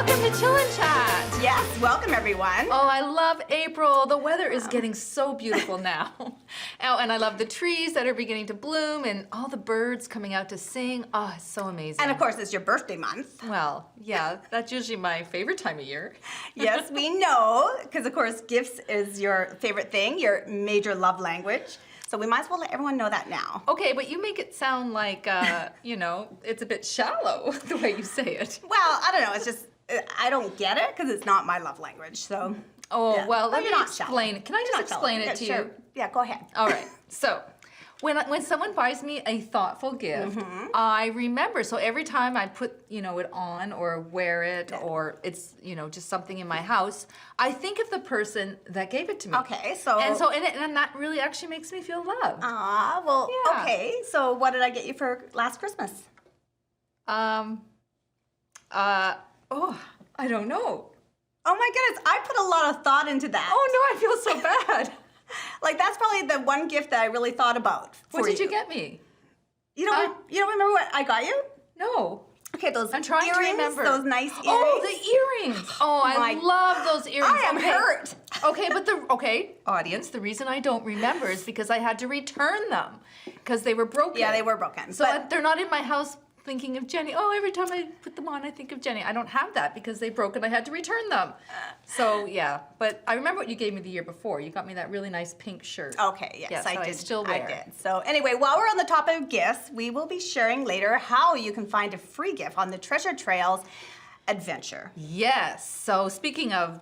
Welcome to Chillin' Chat. Yes, welcome everyone. Oh, I love April. The weather is getting so beautiful now. Oh, and I love the trees that are beginning to bloom and all the birds coming out to sing. Oh, it's so amazing. And of course, it's your birthday month. Well, yeah, that's usually my favorite time of year. Yes, we know, because of course, gifts is your favorite thing, your major love language. So we might as well let everyone know that now. Okay, but you make it sound like, it's a bit shallow the way you say it. Well, I don't know, it's just, I don't get it because it's not my love language, so. Oh, yeah. well, let Maybe me not explain it. Can I just explain it to sure. you? Yeah, go ahead. All right, so. When someone buys me a thoughtful gift, I remember. So every time I put, it on or wear it or it's, just something in my house, I think of the person that gave it to me. Okay, so. And that really actually makes me feel loved. Well, Yeah. okay. So what did I get you for last Christmas? I don't know. Oh my goodness, I put a lot of thought into that. Oh no, I feel so bad. Like that's probably the one gift that I really thought about for What did you get me? You don't remember what I got you? No. Okay, those I'm trying earrings, to remember. those nice earrings. Oh, the earrings. Oh, I love those earrings. I am hurt. Okay, but audience, the reason I don't remember is because I had to return them because they were broken. Yeah, they were broken. So they're not in my house thinking of Jenny. Oh, every time I put them on, I think of Jenny. I don't have that because they broke and I had to return them. So yeah, but I remember what you gave me the year before. You got me that really nice pink shirt. Okay, yes, I did. I still wear. I did. So anyway, while we're on the topic of gifts, we will be sharing later how you can find a free gift on the Treasure Trails adventure. Yes. So speaking of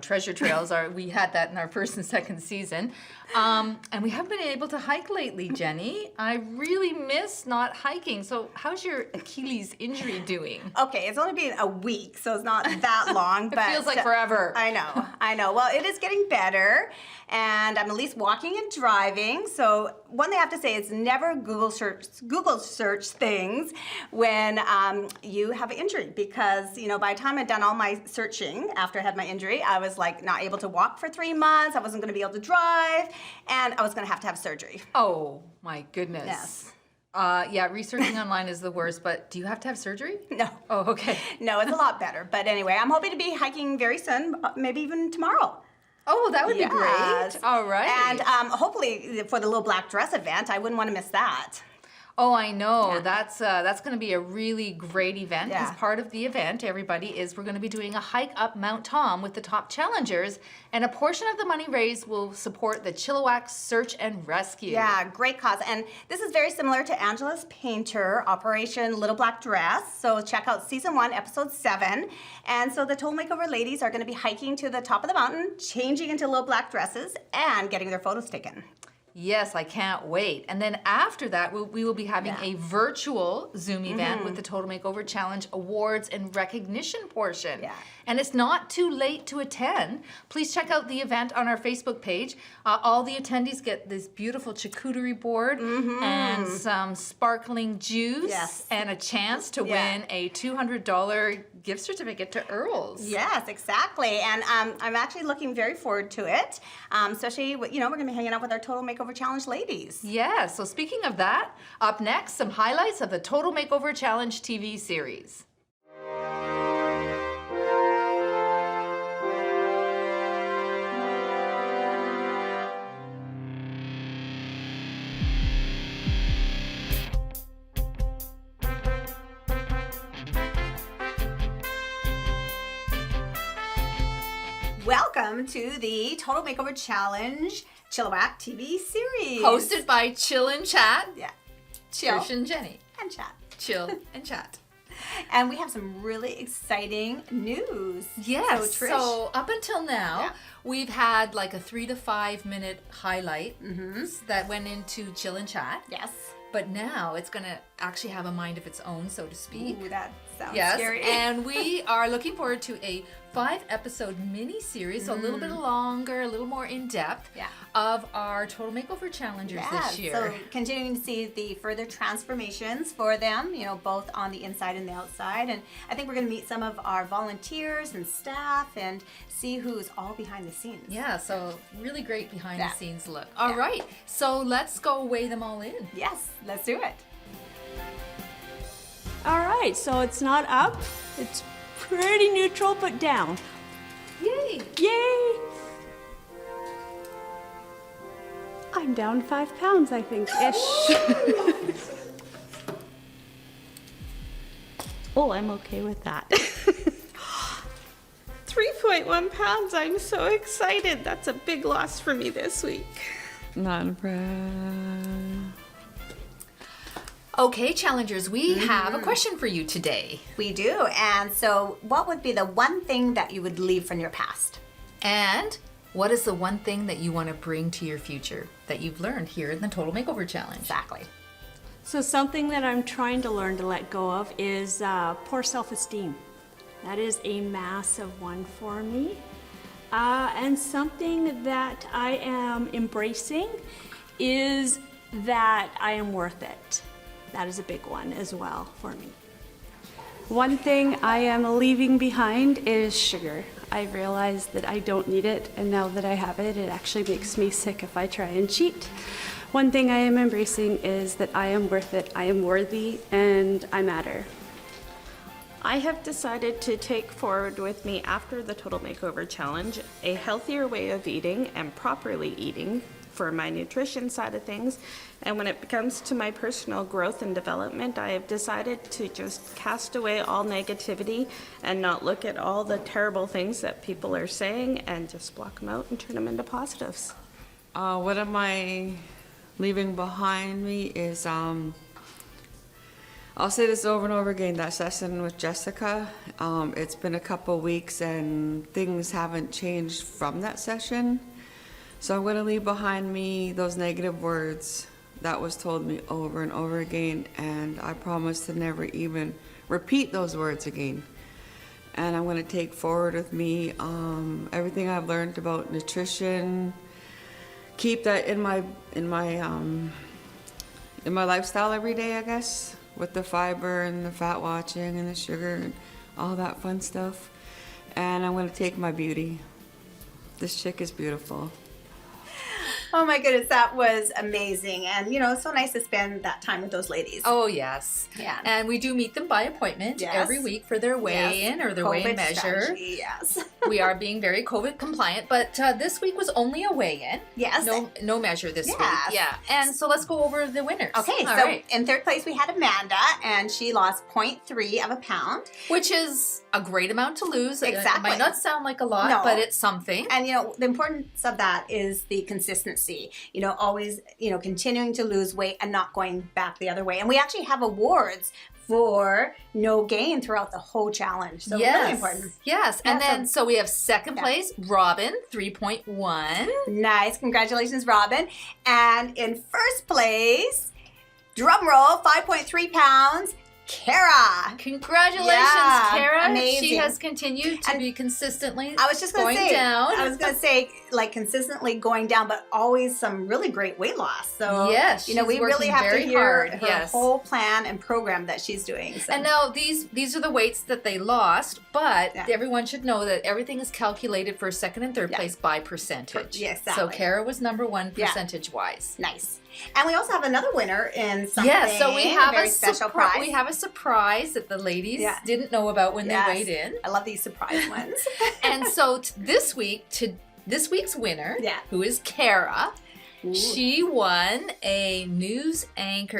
treasure trails, we had that in our first and second season. And we haven't been able to hike lately, Jenny. I really miss not hiking. So how's your Achilles injury doing? Okay, it's only been a week, so it's not that long. It but feels like forever. I know. Well, it is getting better, and I'm at least walking and driving. So one thing I have to say is never Google search things when you have an injury, because by the time I'd done all my searching after I had my injury, I was like not able to walk for 3 months. I wasn't going to be able to drive, and I was going to have surgery. Oh my goodness. Yes. Yeah, researching online is the worst, but do you have to have surgery? No. Oh, okay. No, it's a lot better. But anyway, I'm hoping to be hiking very soon, maybe even tomorrow. Oh, that would be Yes. great. All right. And hopefully for the little black dress event, I wouldn't want to miss that. Oh, I know. Yeah. That's going to be a really great event. Yeah. As part of the event, we're going to be doing a hike up Mount Tom with the top challengers, and a portion of the money raised will support the Chilliwack Search and Rescue. Yeah, great cause. And this is very similar to Angela's Painter, Operation Little Black Dress. So check out season 1, episode 7. And so the Total Makeover ladies are going to be hiking to the top of the mountain, changing into little black dresses, and getting their photos taken. Yes, I can't wait. And then after that, we will be having a virtual Zoom event with the Total Makeover Challenge awards and recognition portion. Yeah. And it's not too late to attend. Please check out the event on our Facebook page. All the attendees get this beautiful charcuterie board and some sparkling juice and a chance to win a $200 gift certificate to Earl's. Yes, exactly. And I'm actually looking very forward to it, especially, we're going to be hanging out with our Total Makeover Challenge ladies. Yeah, so speaking of that, up next, some highlights of the Total Makeover Challenge TV series. Welcome to the Total Makeover Challenge Chilliwack TV series. Hosted by Chill and Chat. Yeah. Chill. Trish and Jenny. And Chat. Chill and Chat. And we have some really exciting news. Yes. So, Trish, so up until now, we've had like a 3 to 5 minute highlight that went into Chill and Chat. Yes. But now it's going to actually have a mind of its own, so to speak. Ooh, that sounds Yes, scary. and we are looking forward to a 5-episode mini-series, so a little bit longer, a little more in-depth, of our Total Makeover challengers this year. So continuing to see the further transformations for them, both on the inside and the outside. And I think we're going to meet some of our volunteers and staff and see who's all behind the scenes. Yeah, so really great behind-the-scenes look. All right, so let's go weigh them all in. Yes, let's do it. All right, so it's not up, it's pretty neutral, but down. Yay! Yay! I'm down 5 pounds, I think, ish. Oh, I'm okay with that. 3.1 pounds. I'm so excited. That's a big loss for me this week. Not impressed. Okay, challengers, we have a question for you today. We do. And so, what would be the one thing that you would leave from your past? And what is the one thing that you want to bring to your future that you've learned here in the Total Makeover Challenge? Exactly. So something that I'm trying to learn to let go of is poor self-esteem. That is a massive one for me. And something that I am embracing is that I am worth it. That is a big one as well for me. One thing I am leaving behind is sugar. I realized that I don't need it, and now that I have it, it actually makes me sick if I try and cheat. One thing I am embracing is that I am worth it, I am worthy, and I matter. I have decided to take forward with me after the Total Makeover Challenge a healthier way of eating and properly eating for my nutrition side of things. And when it comes to my personal growth and development, I have decided to just cast away all negativity and not look at all the terrible things that people are saying and just block them out and turn them into positives. What am I leaving behind me is, I'll say this over and over again, that session with Jessica. It's been a couple weeks and things haven't changed from that session. So I'm going to leave behind me those negative words that was told me over and over again, and I promise to never even repeat those words again. And I'm going to take forward with me everything I've learned about nutrition, keep that in my lifestyle every day, I guess, with the fiber and the fat watching and the sugar and all that fun stuff. And I'm going to take my beauty. This chick is beautiful. Oh my goodness, that was amazing. And, it's so nice to spend that time with those ladies. Oh, yes. Yeah. And we do meet them by appointment Yes. every week for their weigh-in or their weigh and COVID measure. strategy, yes. We are being very COVID compliant, but this week was only a weigh-in. Yes. No measure this week. Yes. Yeah. And so let's go over the winners. Okay, All so right. in third place we had Amanda, and she lost 0.3 of a pound. Which is a great amount to lose. It Exactly. might not sound like a lot, No. but it's something. And, the importance of that is the consistency. Always, continuing to lose weight and not going back the other way. And we actually have awards for no gain throughout the whole challenge. So really important. Yes. And Yeah, then, so we have second place, Robin, 3.1. Nice. Congratulations, Robin. And in first place, drum roll, 5.3 pounds, Kara. Congratulations, Yeah, Kara. amazing. She has continued to be consistently I was just going to say, down. I was going to say, consistently going down, but always some really great weight loss. So, Yes, we she's really working have to very hear hard, her yes. whole plan and program that she's doing. So. And now these are the weights that they lost, but Yeah. everyone should know that everything is calculated for second and third Yeah. place by percentage. Yeah, exactly. So Kara was number one Yeah. percentage-wise. Nice. And we also have another winner in something. Yeah, so we have very special prize. We have a surprise that the ladies Yeah. didn't know about when Yes. they weighed in. I love these surprise ones. And so this week's winner, Yeah. who is Kara, Ooh. she won a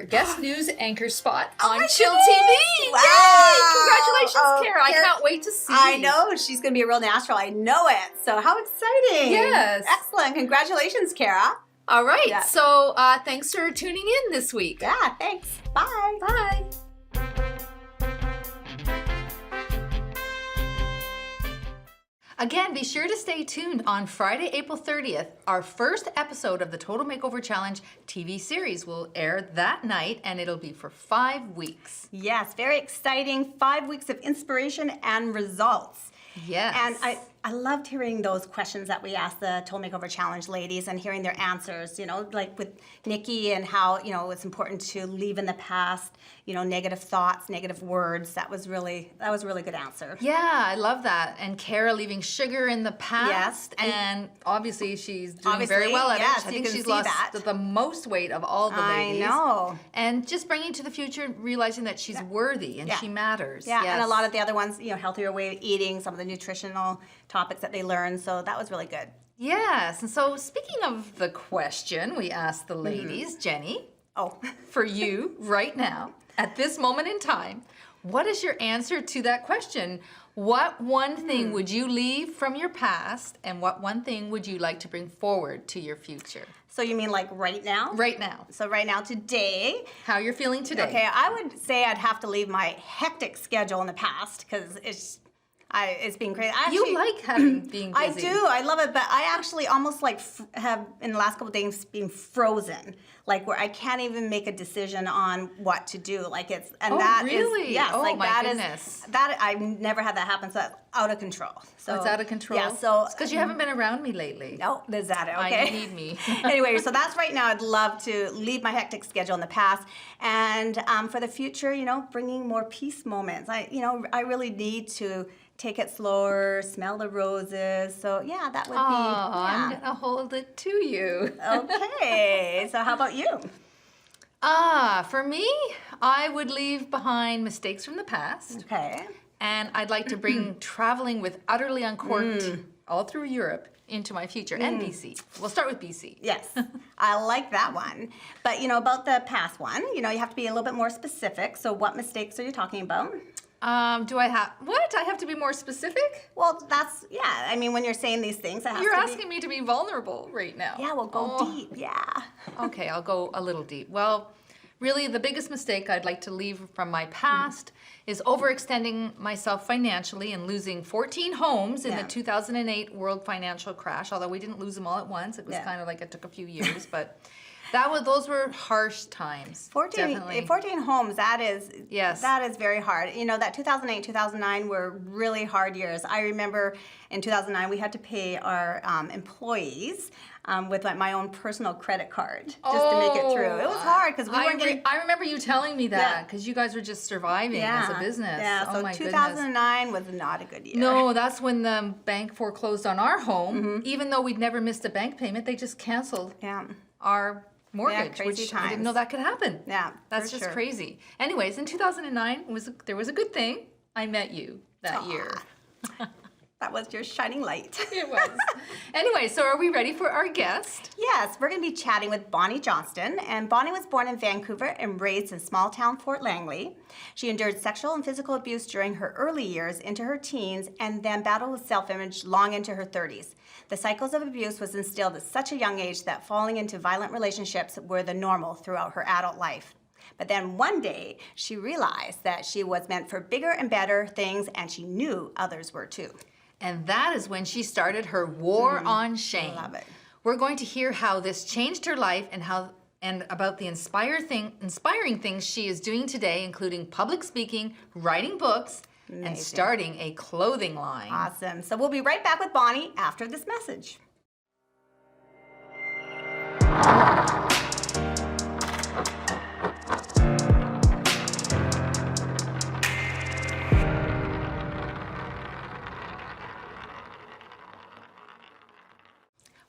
guest news anchor spot on my Chill goodness! TV. Wow. Yay! Congratulations, Oh, Kara. I Kara- can't wait to see. I know she's going to be a real natural. I know it. So how exciting! Yes. Excellent. Congratulations, Kara. All right. Yeah. So thanks for tuning in this week. Yeah. Thanks. Bye. Bye. Again, be sure to stay tuned on Friday, April 30th. Our first episode of the Total Makeover Challenge TV series will air that night, and it'll be for 5 weeks. Yes. Very exciting. 5 weeks of inspiration and results. Yes. And I loved hearing those questions that we asked the Total Makeover Challenge ladies and hearing their answers, you know, like with Nikki and how, you know, it's important to leave in the past, you know, negative thoughts, negative words. That was really a good answer. Yeah, I love that. And Kara leaving sugar in the past. Yes, and obviously she's doing very well at yes, it. I you think can she's see lost that. the most weight of all the ladies. I know. And just bringing to the future, realizing that she's worthy and Yeah. she matters. Yeah, Yes. and a lot of the other ones, you know, healthier way of eating, some of the nutritional topics that they learned. So that was really good. Yes, and so speaking of the question we asked the ladies, Jenny, Oh, for you right now, at this moment in time, what is your answer to that question? What one thing would you leave from your past, and what one thing would you like to bring forward to your future? so you mean like right now? Right now, So right now, today, how you're feeling today. okay, I would say I'd have to leave my hectic schedule in the past because it's been crazy. You like having being busy. I do. I love it, but I actually almost like have in the last couple of days been frozen, like where I can't even make a decision on what to do. Like it's and Oh, that is really? yes, Oh, like my that goodness. is that I've never had that happen. So that's out of control. So It's out of control? Yeah. So It's because you haven't been around me lately. no, is that it? I Okay. need me. Anyway, so that's right now. I'd love to leave my hectic schedule in the past, and for the future, you know, bringing more peace moments. I really need to take it slower, smell the roses. So yeah, that would Oh, be. I'm Yeah. gonna hold it to you. Okay. So how about you? For me, I would leave behind mistakes from the past. Okay. And I'd like to bring traveling with Utterly Uncorked all through Europe into my future and BC. We'll start with BC. Yes, I like that one. But you know about the past one, you know, you have to be a little bit more specific. So what mistakes are you talking about? Do I have what? I have to be more specific? Well, that's yeah. I mean, when you're saying these things, it has You're to be. asking me to be vulnerable right now. Yeah, we'll go Oh. deep. Yeah. Okay, I'll go a little deep. Well, really, the biggest mistake I'd like to leave from my past is overextending myself financially and losing 14 homes in Yeah. the 2008 world financial crash. Although we didn't lose them all at once, it was Yeah. kind of like it took a few years, but those were harsh times. 14 Definitely. 14 homes, that is Yes. that is very hard. You know, that 2008, 2009 were really hard years. I remember in 2009 we had to pay our employees with like my own personal credit card just to make it through. It was hard because we weren't getting I remember you telling me Yeah. that because you guys were just surviving as a business. Yeah, Oh so my 2009 was not a good year. No, that's when the bank foreclosed on our home. Mm-hmm. Even though we'd never missed a bank payment, they just canceled Yeah. our mortgage, crazy which I didn't times. know that could happen. Yeah, That's for just sure. crazy. Anyways, in 2009, there was a good thing. I met you that year. That was your shining light. It was. Anyway, so are we ready for our guest? Yes, we're going to be chatting with Bonnie Johnstone. And Bonnie was born in Vancouver and raised in small town Fort Langley. She endured sexual and physical abuse during her early years into her teens and then battled with self-image long into her 30s. The cycles of abuse was instilled at such a young age that falling into violent relationships were the normal throughout her adult life. But then one day, she realized that she was meant for bigger and better things, and she knew others were too. And that is when she started her war on shame. love it. We're going to hear how this changed her life and about the inspiring things she is doing today, including public speaking, writing books, and Amazing. starting a clothing line. Awesome. So we'll be right back with Bonnie after this message.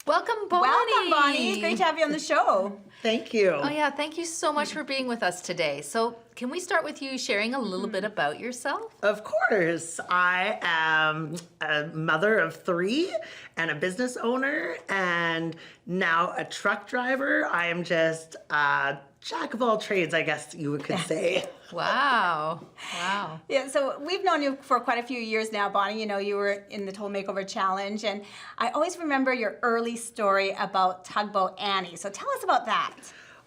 Welcome, Bonnie. Welcome, Bonnie. Great to have you on the show. Thank you. Oh yeah, thank you so much for being with us today. So can we start with you sharing a little bit about yourself? Of course. I am a mother of 3 and a business owner and now a truck driver. I am just a jack of all trades, I guess you could say. Wow. Wow. Yeah, so we've known you for quite a few years now, Bonnie. You know, you were in the Total Makeover Challenge, and I always remember your early story about Tugboat Annie. So tell us about that.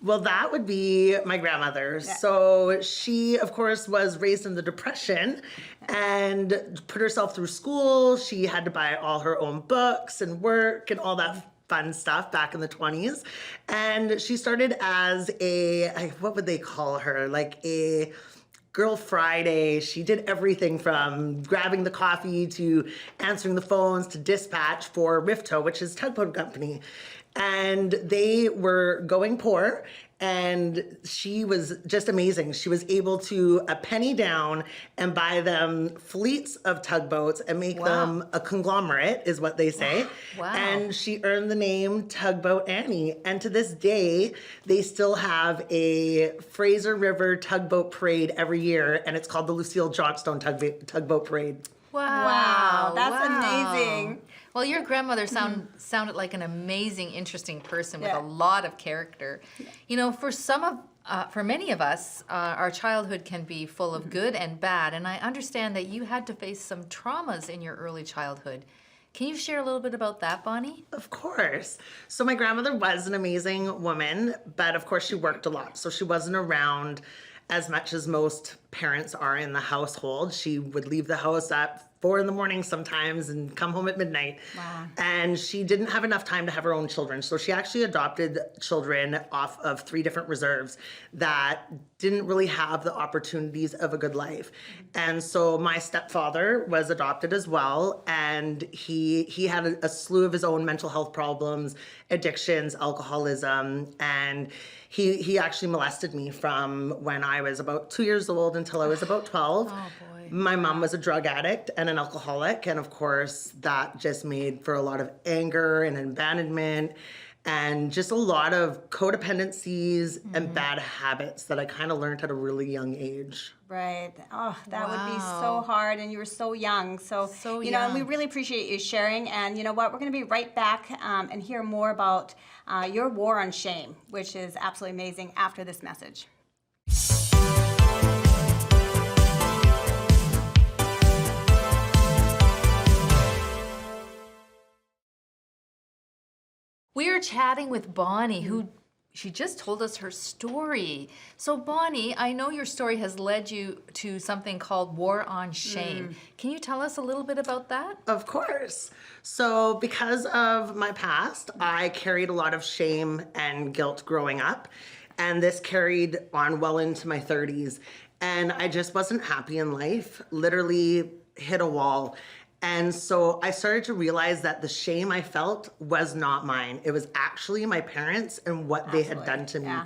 Well, that would be my grandmother. So she, of course, was raised in the Depression and put herself through school. She had to buy all her own books and work and all that fun stuff back in the 20s. And she started as what would they call her? Like a Girl Friday. She did everything from grabbing the coffee to answering the phones to dispatch for Rifto, which is Tugboat Company. And they were going poor, and she was just amazing. She was able to a penny down and buy them fleets of tugboats and make them a conglomerate, is what they say. Wow. And she earned the name Tugboat Annie. And to this day, they still have a Fraser River tugboat parade every year, and it's called the Lucille Johnstone Tugboat Parade. Wow, that's amazing. Well, your grandmother sounded like an amazing, interesting person with Yeah. a lot of character. You know, for many of us, our childhood can be full of good and bad, and I understand that you had to face some traumas in your early childhood. Can you share a little bit about that, Bonnie? Of course. So my grandmother was an amazing woman, but of course she worked a lot. So she wasn't around as much as most parents are in the household. She would leave the house at 4 a.m. sometimes and come home at midnight. Wow. And she didn't have enough time to have her own children. So she actually adopted children off of 3 different reserves that didn't really have the opportunities of a good life. And so my stepfather was adopted as well. And he had a slew of his own mental health problems, addictions, alcoholism, and he actually molested me from when I was about 2 years old until I was about 12. Oh, boy. My mom was a drug addict and an alcoholic, and of course that just made for a lot of anger and abandonment and just a lot of codependencies and bad habits that I kind of learned at a really young age. Right. Oh, that would be Wow. so hard, and you were so young. So you know, and we young. really appreciate you sharing. And you know what? We're going to be right back and hear more about your war on shame, which is absolutely amazing after this message. We are chatting with Bonnie, who she just told us her story. So Bonnie, I know your story has led you to something called War on Shame. Can you tell us a little bit about that? Of course. So because of my past, I carried a lot of shame and guilt growing up. And this carried on well into my 30s. And I just wasn't happy in life, literally hit a wall. And so I started to realize that the shame I felt was not mine. It was actually my parents and what they had done to me. Yeah.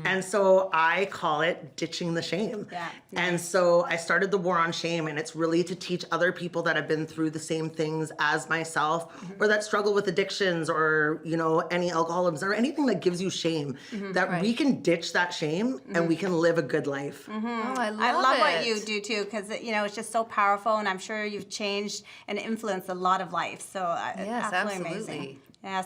And so I call it ditching the shame. Yeah. And so I started the War on Shame, and it's really to teach other people that have been through the same things as myself or that struggle with addictions or, you know, any alcoholism or anything that gives you shame, that we can ditch that shame and we can live a good life. Oh, I love I love it. what you do too, because you know it's just so powerful, and I'm sure you've changed and influenced a lot of life. So Yes, absolutely absolutely. amazing. Yeah.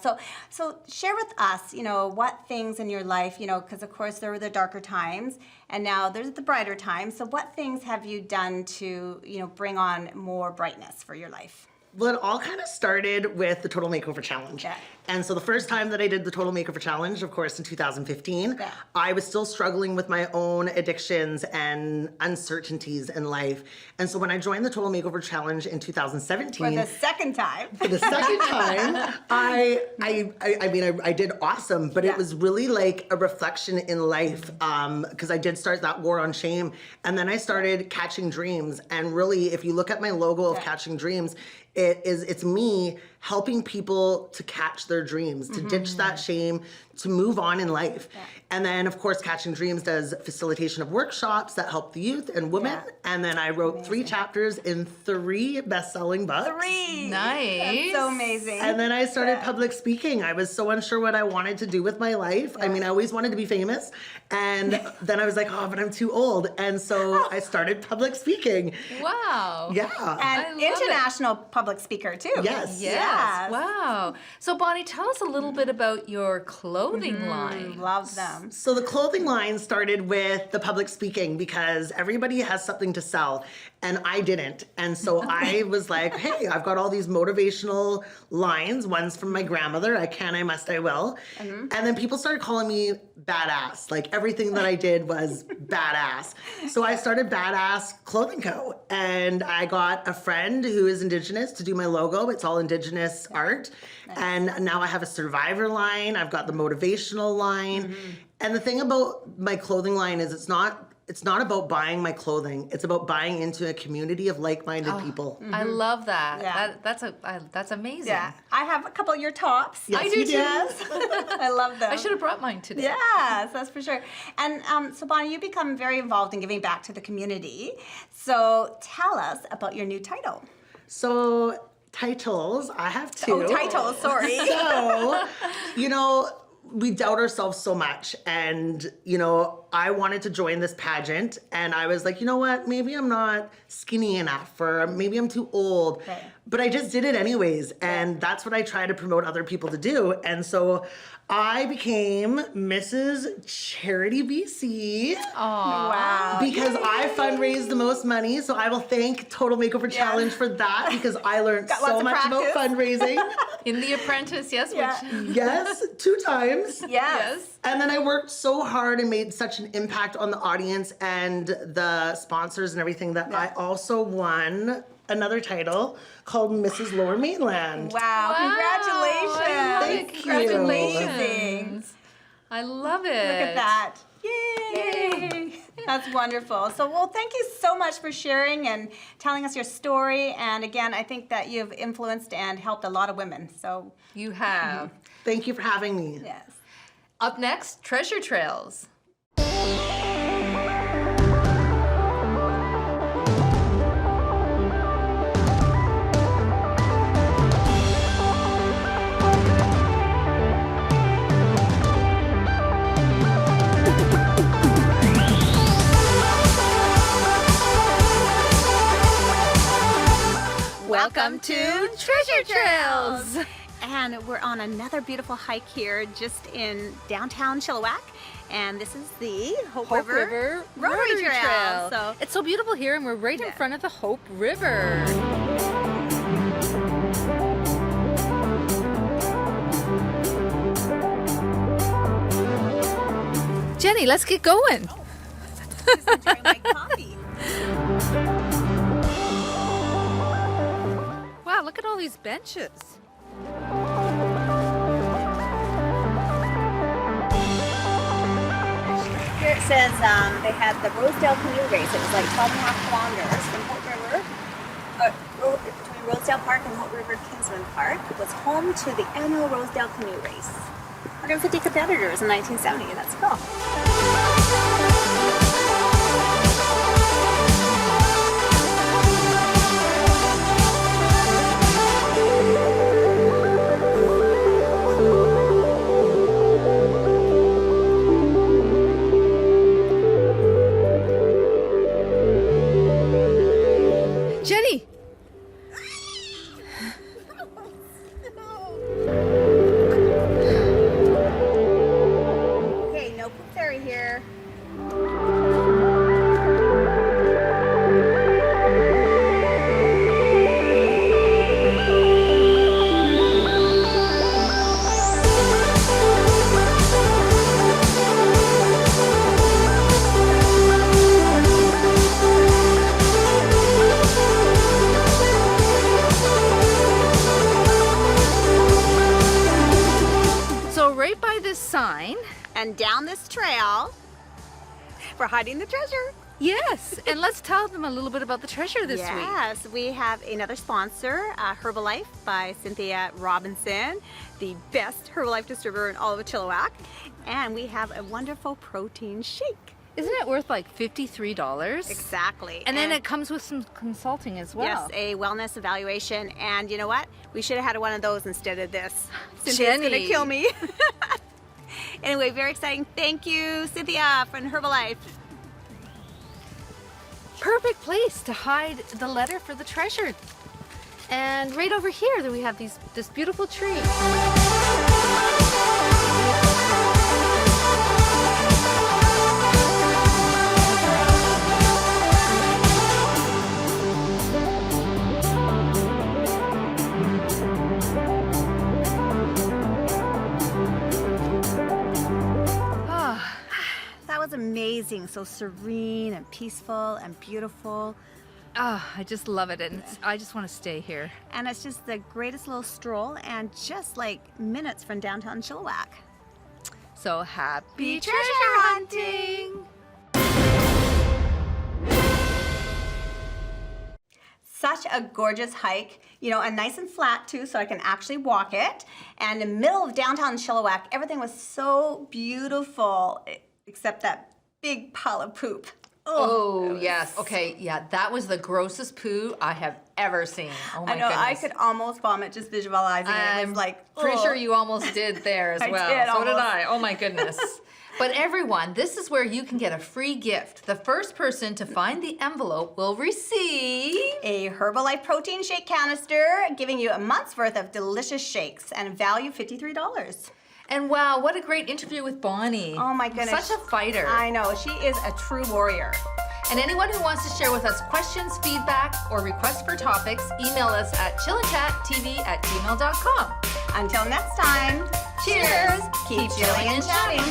So share with us, you know, what things in your life, you know, because of course there were the darker times, and now there's the brighter times. So what things have you done to, you know, bring on more brightness for your life? Well, it all kind of started with the Total Makeover Challenge. Yeah. And so the first time that I did the Total Makeover Challenge, of course, in 2015, Yeah. I was still struggling with my own addictions and uncertainties in life. And so when I joined the Total Makeover Challenge in 2017, For the second time. for the second time, I did awesome, but Yeah. it was really like a reflection in life because I did start that War on Shame, and then I started Catching Dreams. And really, if you look at my logo of Yeah. Catching Dreams, it's me helping people to catch their dreams, to ditch that shame, to move on in life. Yeah. And then, of course, Catching Dreams does facilitation of workshops that help the youth and women. Yeah. And then I wrote 3 chapters in 3 best-selling books. 3. Nice. That's so amazing. And then I started public speaking. I was so unsure what I wanted to do with my life. I mean, I always wanted to be famous. And then I was like, oh, but I'm too old. And so I started public speaking. Wow. Yeah. I And love it. international public speaker too. Yes. Yes. Wow. So Bonnie, tell us a little bit about your clothing line. Love them. So the clothing line started with the public speaking because everybody has something to sell and I didn't. And so I was like, hey, I've got all these motivational lines. One's from my grandmother, I can, I must, I will. And then people started calling me badass. Like everything that I did was badass. So I started Badass Clothing Co. And I got a friend who is Indigenous to do my logo. It's all Indigenous art. And now I have a survivor line. I've got the motivational line. And the thing about my clothing line is it's not it's not about buying my clothing. It's about buying into a community of like-minded people. I love that. Yeah. That's amazing. Yeah, I have a couple of your tops. Yes, I do you too. Yes, I love them. I should have brought mine today. Yes, that's for sure. And so, Bonnie, you become very involved in giving back to the community. So tell us about your new title. So titles, I have two. Oh, title, sorry. So, you know, we doubt ourselves so much. And, you know, I wanted to join this pageant and I was like, you know what, maybe I'm not skinny enough or maybe I'm too old. Right. But I just did it anyways. And that's what I try to promote other people to do. And so I became Mrs. Charity BC. Wow. Because I fundraised the most money, so I will thank Total Makeover Challenge for that because I learned Got lots so of much about practice. fundraising. In The Apprentice, yes. Yeah. Which, Yes, 2 times. Yes. And then I worked so hard and made such an impact on the audience and the sponsors and everything that I also won another title called Mrs. Lower Mainland. Wow. Congratulations. I love it. Thank you. Congratulations. I love it. Look at that. Yay. That's wonderful. So, well, thank you so much for sharing and telling us your story. And again, I think that you've influenced and helped a lot of women. So, You have. Thank you for having me. yes. Up next, Treasure Trails. Welcome to Treasure Trails. And we're on another beautiful hike here just in downtown Chilliwack. And this is the Hope River Rotary Trail. So It's so beautiful here, and we're right in front of the Hope River. Jenny, let's get going. just enjoying my coffee. Wow, look at all these benches. Here it says they had the Rosedale Canoe Race. It was like 12.5 kilometers from Hope River, between Rosedale Park and Hope River Kinsman Park. It was home to the annual Rosedale Canoe Race. 150 competitors in 1970. That's cool. Jenny! Okay, no poop fairy here. So right by this sign, And down this trail, we're hiding the treasure. yes, and let's tell them a little bit about the treasure this week. Yes, we have another sponsor, Herbalife by Cynthia Robinson, the best Herbalife distributor in all of Chilliwack. And we have a wonderful protein shake. Isn't it worth like $53? Exactly. And then it comes with some consulting as well. Yes, a wellness evaluation. And you know what? We should have had one of those instead of this. Cynthia's Jenny. gonna kill me. Anyway, very exciting. Thank you, Cynthia from Herbalife. Perfect place to hide the letter for the treasure. And right over here, we have this beautiful tree. Ah, That was amazing. So serene and peaceful and beautiful. I just love it, and I just want to stay here. And it's just the greatest little stroll and just like minutes from downtown Chilliwack. So happy treasure hunting! Such a gorgeous hike, you know, and nice and flat too, so I can actually walk it. And in the middle of downtown Chilliwack, everything was so beautiful, except that big pile of poop. Oh, yes. Okay, yeah, that was the grossest poo I have ever seen. Oh my I know, goodness. I could almost vomit just visualizing it. It I'm was like, pretty oh. sure you almost did there as I well. did So did almost. I. Oh my goodness. But everyone, this is where you can get a free gift. The first person to find the envelope will receive A Herbalife protein shake canister, giving you a month's worth of delicious shakes and value $53. And wow, what a great interview with Bonnie. Oh my goodness. Such a fighter. I know, she is a true warrior. And anyone who wants to share with us questions, feedback, or requests for topics, email us at chillandchattv@gmail.com. Until next time, Cheers. Keep chilling and chatting.